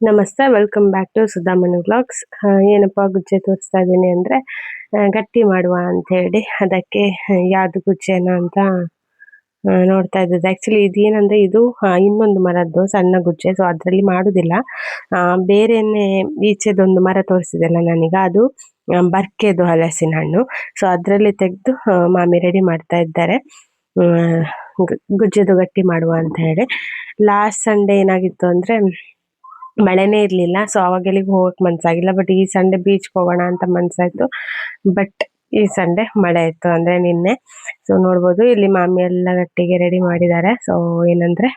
ನಮಸ್ತೆ, welcome back to Sudhamanu vlogs. ಏನಪ್ಪ ಗುಜ್ಜೆ ತೋರಿಸ್ತಾ ಇದ್ದೀನಿ ಅಂದರೆ ಗಟ್ಟಿ ಮಾಡುವ ಅಂಥೇಳಿ. ಅದಕ್ಕೆ ಯಾವುದು ಗುಜ್ಜೆನ ಅಂತ ನೋಡ್ತಾ ಇದ್ದದ್ದು. ಆ್ಯಕ್ಚುಲಿ ಇದೇನಂದರೆ ಇದು ಇನ್ನೊಂದು ಮರದ್ದು ಸಣ್ಣ ಗುಜ್ಜೆ. ಸೊ ಅದರಲ್ಲಿ ಮಾಡೋದಿಲ್ಲ. ಬೇರೆಯೇ ಈಚೆದೊಂದು ಮರ ತೋರಿಸಿದೆಲ್ಲ ನಾನೀಗ, ಅದು ಬರ್ಕೆದು ಹಲಸಿನ ಹಣ್ಣು. ಸೊ ಅದರಲ್ಲಿ ತೆಗೆದು ಮಾಮಿ ರೆಡಿ ಮಾಡ್ತಾ ಇದ್ದಾರೆ ಗುಜ್ಜೆದು ಗಟ್ಟಿ ಮಾಡುವ ಅಂತ ಹೇಳಿ. ಲಾಸ್ಟ್ ಸಂಡೇ ಏನಾಗಿತ್ತು ಅಂದರೆ ಮಳೆನೇ ಇರಲಿಲ್ಲ. ಸೊ ಅವಾಗ ಎಲ್ಲಿಗೆ ಹೋಗಕ್ಕೆ ಮನಸ್ಸಾಗಿಲ್ಲ. ಬಟ್ ಈ ಸಂಡೇ ಬೀಚ್ಗೆ ಹೋಗೋಣ ಅಂತ ಮನಸ್ಸಾಯಿತು. ಬಟ್ ಈ ಸಂಡೇ ಮಳೆ ಇತ್ತು, ಅಂದರೆ ನಿನ್ನೆ. ಸೊ ನೋಡ್ಬೋದು ಇಲ್ಲಿ ಮಾಮಿ ಎಲ್ಲ ಗಟ್ಟಿಗೆ ರೆಡಿ ಮಾಡಿದ್ದಾರೆ. ಸೊ ಏನಂದರೆ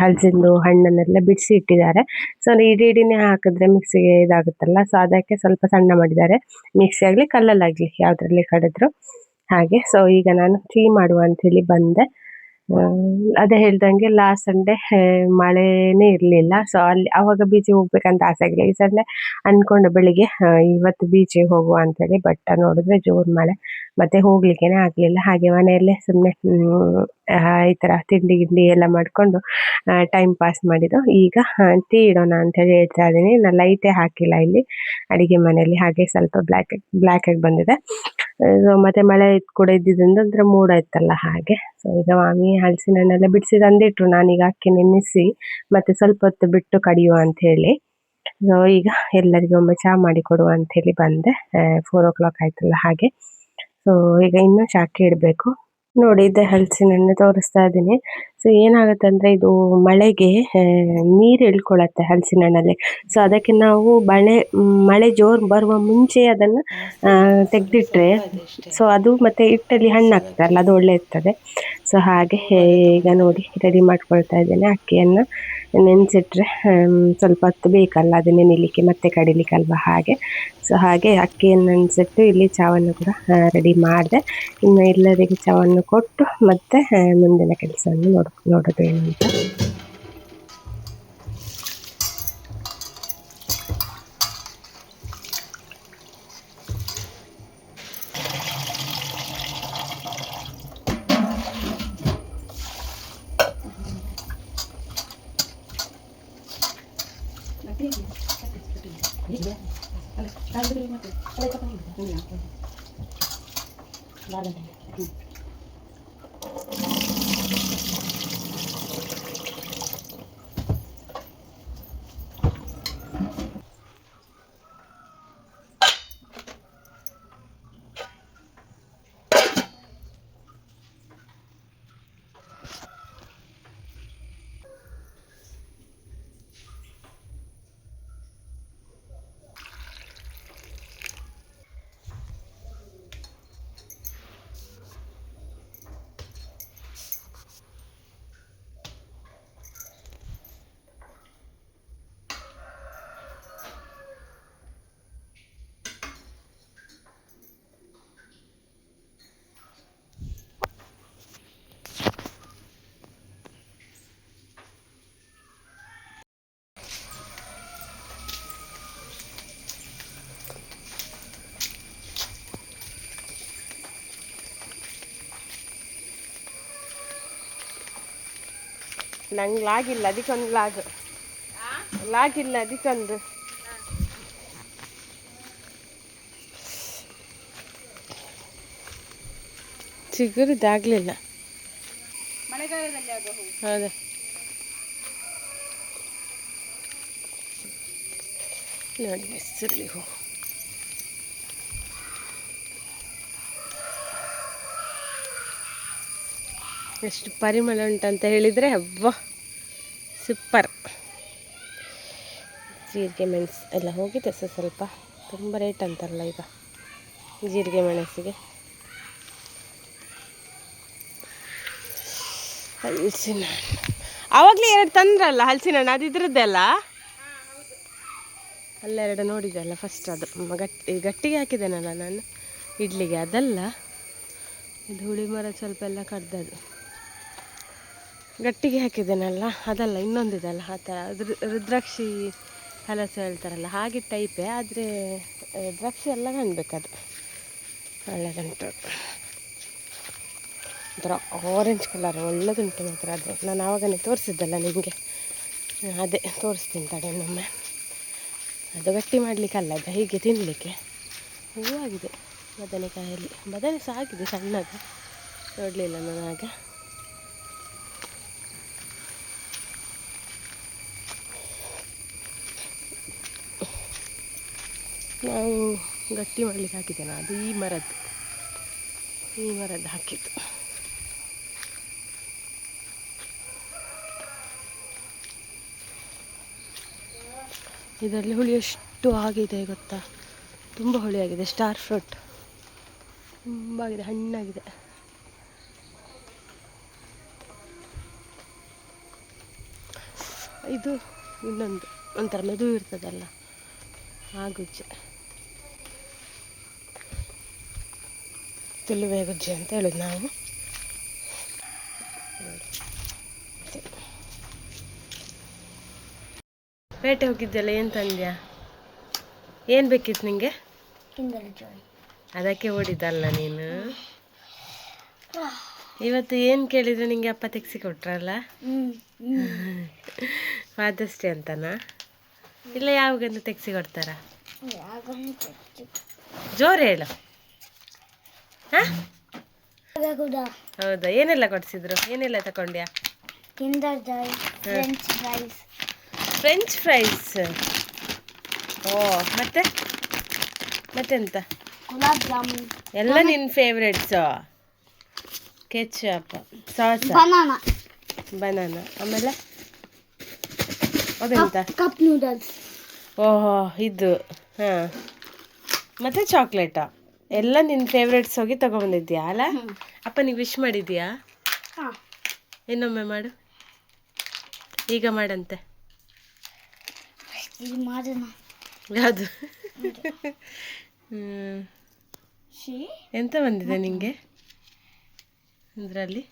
ಹಲಸಿಂದು ಹಣ್ಣನ್ನೆಲ್ಲ ಬಿಡಿಸಿ ಇಟ್ಟಿದ್ದಾರೆ. ಸೊ ಇಡೀನೇ ಹಾಕಿದ್ರೆ ಮಿಕ್ಸಿಗೆ ಇದಾಗುತ್ತಲ್ಲ. ಸೊ ಅದಕ್ಕೆ ಸ್ವಲ್ಪ ಸಣ್ಣ ಮಾಡಿದ್ದಾರೆ. ಮಿಕ್ಸಿ ಆಗಲಿ ಕಲ್ಲಲ್ಲಾಗಲಿ ಯಾವುದ್ರಲ್ಲಿ ಕಡಿದ್ರು ಹಾಗೆ. ಸೊ ಈಗ ನಾನು ಟೀ ಮಾಡುವ ಅಂಥೇಳಿ ಬಂದೆ. ಅದೇ ಹೇಳ್ದಂಗೆ ಲಾಸ್ಟ್ ಸಂಡೇ ಮಳೆನೇ ಇರಲಿಲ್ಲ. ಸೊ ಅಲ್ಲಿ ಆವಾಗ ಬೀಚಿಗೆ ಹೋಗ್ಬೇಕಂತ ಆಸೆ ಆಗಿಲ್ಲ. ಈ ಸಂಡೇ ಅಂದ್ಕೊಂಡೆ ಬೆಳಿಗ್ಗೆ ಇವತ್ತು ಬೀಚಿಗೆ ಹೋಗುವ ಅಂತೇಳಿ. ಬಟ್ ನೋಡಿದ್ರೆ ಜೋರು ಮಳೆ, ಮತ್ತೆ ಹೋಗ್ಲಿಕ್ಕೇನೆ ಆಗಲಿಲ್ಲ. ಹಾಗೆ ಮನೆಯಲ್ಲೇ ಸುಮ್ಮನೆ ಈ ಥರ ತಿಂಡಿ ಗಿಂಡಿ ಎಲ್ಲ ಮಾಡಿಕೊಂಡು ಟೈಮ್ ಪಾಸ್ ಮಾಡಿದ್ದು. ಈಗ ಟೀ ಇಡೋಣ ಅಂತೇಳಿ ಹೇಳ್ತಾ ಇದ್ದೀನಿ. ನಾನು ಲೈಟೇ ಹಾಕಿಲ್ಲ ಇಲ್ಲಿ ಅಡುಗೆ ಮನೆಯಲ್ಲಿ, ಹಾಗೆ ಸ್ವಲ್ಪ ಬ್ಲ್ಯಾಕ್ ಆಗಿ ಬಂದಿದೆ. ಮತ್ತೆ ಮಳೆ ಕೂಡ ಇದ್ದಿದ್ದರಿಂದ ಅಂದರೆ ಮೋಡ ಇತ್ತಲ್ಲ ಹಾಗೆ. ಸೊ ಈಗ ಮಾಮಿ ಹಲಸಿನ ಹಣ್ಣೆಲ್ಲ ಬಿಡಿಸಿ ತಂದಿಟ್ರು. ನಾನೀಗ ಅಕ್ಕಿ ನೆನೆಸಿ ಮತ್ತೆ ಸ್ವಲ್ಪ ಹೊತ್ತು ಬಿಟ್ಟು ಕಡಿಯುವ ಅಂತ ಹೇಳಿ. ಸೊ ಈಗ ಎಲ್ಲರಿಗೂ ಒಮ್ಮೆ ಚಹಾ ಮಾಡಿ ಕೊಡುವ ಅಂತ ಹೇಳಿ ಬಂದೆ. 4 o'clock ಆಯ್ತಲ್ಲ ಹಾಗೆ. ಸೊ ಈಗ ಇನ್ನೂ ಚಾಕಿ ಇಡಬೇಕು. ನೋಡಿ, ಇದೇ ಹಲಸಿನ ಹಣ್ಣು ತೋರಿಸ್ತಾ ಇದ್ದೀನಿ. ಸೊ ಏನಾಗುತ್ತೆ ಅಂದರೆ ಇದು ಮಳೆಗೆ ನೀರು ಇಳ್ಕೊಳ್ಳುತ್ತೆ ಹಲಸಿನ ಹಣ್ಣಲ್ಲಿ. ಸೊ ಅದಕ್ಕೆ ನಾವು ಮಳೆ ಜೋರು ಬರುವ ಮುಂಚೆ ಅದನ್ನು ತೆಗೆದಿಟ್ರೆ ಸೊ ಅದು ಮತ್ತೆ ಇಟ್ಟಲ್ಲಿ ಹಣ್ಣು ಆಗ್ತದಲ್ಲ, ಅದು ಒಳ್ಳೆ ಇರ್ತದೆ. ಸೊ ಹಾಗೆ ಈಗ ನೋಡಿ ರೆಡಿ ಮಾಡ್ಕೊಳ್ತಾ ಇದ್ದೇನೆ. ಅಕ್ಕಿಯನ್ನು ನೆನೆಸಿಟ್ರೆ ಸ್ವಲ್ಪ ಹೊತ್ತು ಬೇಕಲ್ಲ ಅದು ನೆನೆಯಲಿಕ್ಕೆ, ಮತ್ತೆ ಕಡಿಲಿಕ್ಕಲ್ವ ಹಾಗೆ. ಸೊ ಹಾಗೆ ಅಕ್ಕಿಯನ್ನು ನೆನೆಸಿಟ್ಟು ಇಲ್ಲಿ ಚಹಾವನ್ನು ಕೂಡ ರೆಡಿ ಮಾಡಿದೆ. ಇನ್ನು ಎಲ್ಲರಿಗೆ ಚಹಾವನ್ನು ಕೊಟ್ಟು ಮತ್ತೆ ಮುಂದಿನ ಕೆಲಸವನ್ನು ನೋಡೋದು ಏನು ಅಂತ. ನಂಗೆ ಲಾಗಿಲ್ಲ, ಅದಕ್ಕೊಂದು ಲಾಗಿಲ್ಲ ಅದಕ್ಕೊಂದು. ಚಿಗುರಿದಾಗಲಿಲ್ಲ ಮಳೆಗಾಲದಲ್ಲಿ. ಹೌದಾ, ನೋಡಿ ಹೆಸರಲ್ಲಿ ಹೂ. ಎಷ್ಟು ಪರಿಮಳ ಉಂಟಂತ ಹೇಳಿದರೆ ಹಬ್ಬ ಸೂಪರ್. ಜೀರಿಗೆ ಮೆಣಸು ಎಲ್ಲ ಹೋಗಿದೆ ಸ್ವಲ್ಪ. ತುಂಬ ರೇಟ್ ಅಂತಾರಲ್ಲ ಈಗ ಜೀರಿಗೆ ಮೆಣಸಿಗೆ. ಹಲಸಿನ ಆವಾಗಲೇ 2 ತಂದ್ರಲ್ಲ ಹಲಸಿನ ಹಣ್ಣು, ಅದು ಇದ್ರದ್ದೆಲ್ಲ ಅಲ್ಲೆರಡು ನೋಡಿದೆಲ್ಲ ಫಸ್ಟ್. ಅದು ಗಟ್ಟಿಗೆ ಹಾಕಿದ್ದೇನಲ್ಲ ನಾನು ಇಡ್ಲಿಗೆ, ಅದಲ್ಲ. ಇದು ಹುಳಿ ಮರ ಸ್ವಲ್ಪ ಎಲ್ಲ ಕಡ್ದದು ಗಟ್ಟಿಗೆ ಹಾಕಿದ್ದೇನಲ್ಲ, ಅದಲ್ಲ ಇನ್ನೊಂದಿದಲ್ಲ ಆ ಥರ. ರುದ್ರಾಕ್ಷಿ ಹಲಸು ಹೇಳ್ತಾರಲ್ಲ ಹಾಗೆ ಟೈಪೇ, ಆದರೆ ದ್ರಾಕ್ಷಿ ಎಲ್ಲ ಕಾಣಬೇಕದು. ಒಳ್ಳೆದುಂಟು, ಒಂಥರ ಆರೆಂಜ್ ಕಲರ್ ಒಳ್ಳೆದುಂಟು ಮಾತ್ರ. ಅದು ನಾನು ಆವಾಗನೇ ತೋರಿಸಿದ್ದಲ್ಲ ನಿಮಗೆ, ಅದೇ ತೋರಿಸ್ತೀನಿ ತಡೆ ಇನ್ನೊಮ್ಮೆ. ಅದು ಗಟ್ಟಿ ಮಾಡಲಿಕ್ಕಲ್ಲ, ಅದು ಹೀಗೆ ತಿನ್ನಲಿಕ್ಕೆ. ಹೂವಾಗಿದೆ ಬದನೆಕಾಯಲ್ಲಿ, ಬದನೆ ಸಹ ಆಗಿದೆ ಸಣ್ಣದು, ನೋಡಲಿಲ್ಲ ನಾನು ಆಗ. ನಾವು ಗಟ್ಟಿ ಮಾಡಲಿಕ್ಕೆ ಹಾಕಿದ್ದೇನೆ, ಅದು ಈ ಮರದ್ದು ಹಾಕಿದ್ದು. ಇದರಲ್ಲಿ ಹುಳಿ ಎಷ್ಟು ಆಗಿದೆ ಗೊತ್ತಾ, ತುಂಬ ಹುಳಿಯಾಗಿದೆ. ಸ್ಟಾರ್ ಫ್ರೂಟ್ ತುಂಬ ಆಗಿದೆ, ಹಣ್ಣಾಗಿದೆ. ಇದು ಇನ್ನೊಂದು ಒಂಥರ ಮೆದು ಇರ್ತದಲ್ಲ, ಆ ಗುಜ್ಜೆ, ತುಳುವೆ ಗುಜ್ಜೆ ಅಂತ ಹೇಳೋದು ನಾವು. ಪೇಟೆ ಹೋಗಿದ್ದೆಲ್ಲ, ಏನು ತಂದ್ಯಾ? ಏನು ಬೇಕಿತ್ತು ನಿಂಗೆ? ಅದಕ್ಕೆ ಓಡಿದ್ದಲ್ಲ ನೀನು. ಇವತ್ತು ಏನು ಕೇಳಿದ್ರೆ ನಿಂಗೆ ಅಪ್ಪ ತೆಗ್ಸಿ ಕೊಟ್ರಲ್ಲ, ಫಾದರ್ಸ್ ಡೇ ಅಂತನಾ? ಇಲ್ಲ ಯಾವಾಗಂದು ತೆಗ್ಸಿ ಕೊಡ್ತಾರ? ಜೋರು ಹೇಳು. ಹೌದಾ, ಏನೆಲ್ಲ ಕೊಡಿಸಿದ್ರು? ಏನೆಲ್ಲ ತಗೊಂಡ್ಯಾ? French fries. ಓ, ಮತ್ತೆಂತ? ಗುಲಾಬ್ ಜಾಮೂನ್ ಎಲ್ಲ ನಿನ್ನ ಫೇವ್ರೆಟ್ಸು. ಕೆಚಪ್, ಸಾಸ್, ಬನಾನಾ, ಆಮೇಲೆ ಅದೆಂತ? Cup noodles. ಓಹೋ, ಇದು ಹಾಂ. ಮತ್ತು ಚಾಕ್ಲೇಟಾ? ಎಲ್ಲ ನಿನ್ನ ಫೇವ್ರೆಟ್ಸ್ ಹೋಗಿ ತೊಗೊಂಬಂದಿದ್ಯಾ ಅಲ್ಲ? ಅಪ್ಪ ನೀವು ವಿಶ್ ಮಾಡಿದ್ಯಾ? ಇನ್ನೊಮ್ಮೆ ಮಾಡು, ಈಗ ಮಾಡಂತೆ. ಯಾವುದು? ಎಂತ ಬಂದಿದೆ ನಿಂಗೆ ಇದರಲ್ಲಿ?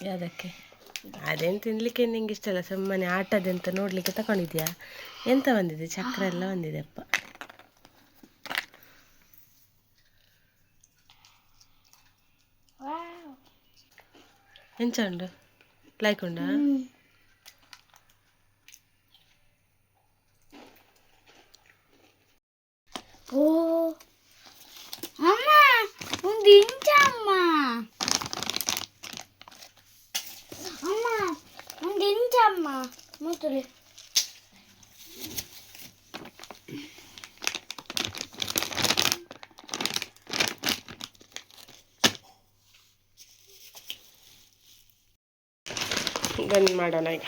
ಯಾವುದಕ್ಕೆ? ಅದೇನು ತಿನ್ನಲಿಕ್ಕೆ ನಿಂಗೆ ಇಷ್ಟ ಅಲ್ಲ, ಸುಮ್ಮನೆ ಆಟದೆಂತ ನೋಡಲಿಕ್ಕೆ ತಗೊಂಡಿದ್ಯಾ? ಎಂತ ಬಂದಿದೆ? ಚಕ್ರ ಎಲ್ಲ ಬಂದಿದೆ ಅಪ್ಪ. ಎಂಚ ಉಂಡು? ಲೈಕ್ ಉಂಡಾ? ಓ ಅಮ್ಮ, ಒಂದು ಇಂಚ ಅಮ್ಮ. ಅಮ್ಮ, ಒಂದು ಇಂಚ ಅಮ್ಮ. ಮುತ್ತಲಿ ಬನ್ನಿ ಮಾಡೋಣ ಈಗ.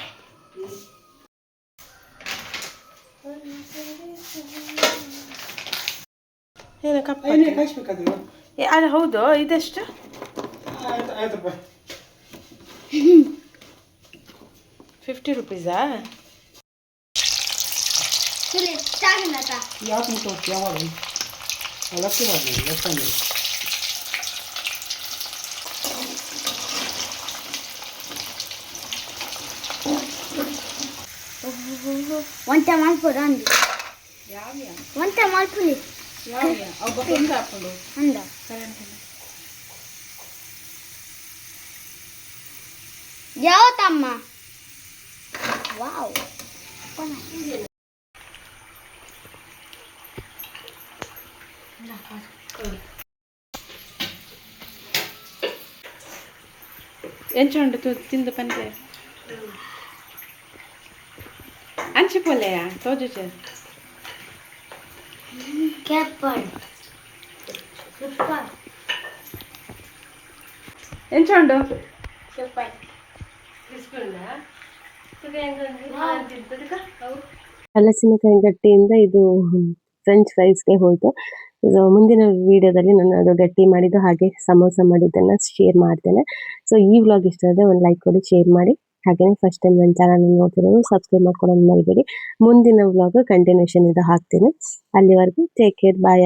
ಏನು ಕಪ್ಪ? ಅಲ್ಲ ಹೌದು, ಇದೆಷ್ಟು? 50 ರೂಪೀಸಾ? వంట ಮಾಡ್ಬೋದಂడి? వంట ಮಾಡ್ಕೊಳ್ಳಿ ಅಂದ. ಯಾವತ್ತಮ್ಮ? ವಾವ್, ಎಂಚುಂಡು ತಿಂದು ಪಂಚೆ ಅಂಚಿಪೊಲೆಯ ತೋಜುಚೆ ಕೆಪ್ಪಲ್ ಸೂಪರ್. ಎಂಚುಂಡು ಸೂಪರ್. ಹಲಸಿನಕಾಯಿ ಗಟ್ಟಿಯಿಂದ ಇದು ಫ್ರೆಂಚ್ ಫ್ರೈಸ್ಗೆ ಹೋಯಿತು. ಮುಂದಿನ ವಿಡಿಯೋದಲ್ಲಿ ನಾನು ಅದು ಗಟ್ಟಿ ಮಾಡಿದ್ದು ಹಾಗೆ ಸಮೋಸ ಮಾಡಿದ್ದನ್ನು ಶೇರ್ ಮಾಡ್ತೇನೆ. ಸೊ ಈ ವ್ಲಾಗ್ ಇಷ್ಟ ಆದರೆ ಒಂದು ಲೈಕ್ ಕೊಡಿ, ಶೇರ್ ಮಾಡಿ. ಹಾಗೆಯೇ ಫಸ್ಟ್ ಟೈಮ್ ನನ್ನ ಚಾನಲ್ ನೋಡ್ತಿರೋದು ಸಬ್ಸ್ಕ್ರೈಬ್ ಮಾಡ್ಕೊಳ್ಳೋದು ಮರಿಬೇಡಿ. ಮುಂದಿನ ವ್ಲಾಗ್ ಕಂಟಿನ್ಯೂಷನ್ ಇದು ಹಾಕ್ತೀನಿ. ಅಲ್ಲಿವರೆಗೂ ಟೇಕ್ ಕೇರ್, ಬಾಯ್.